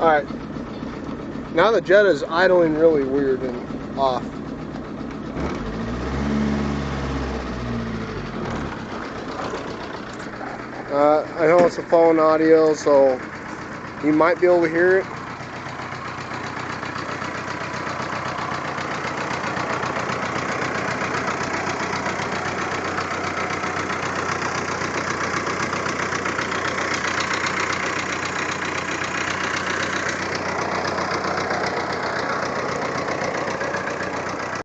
Alright. Now the Jetta is idling really weird and off. I know it's a phone audio, so you might be able to hear it.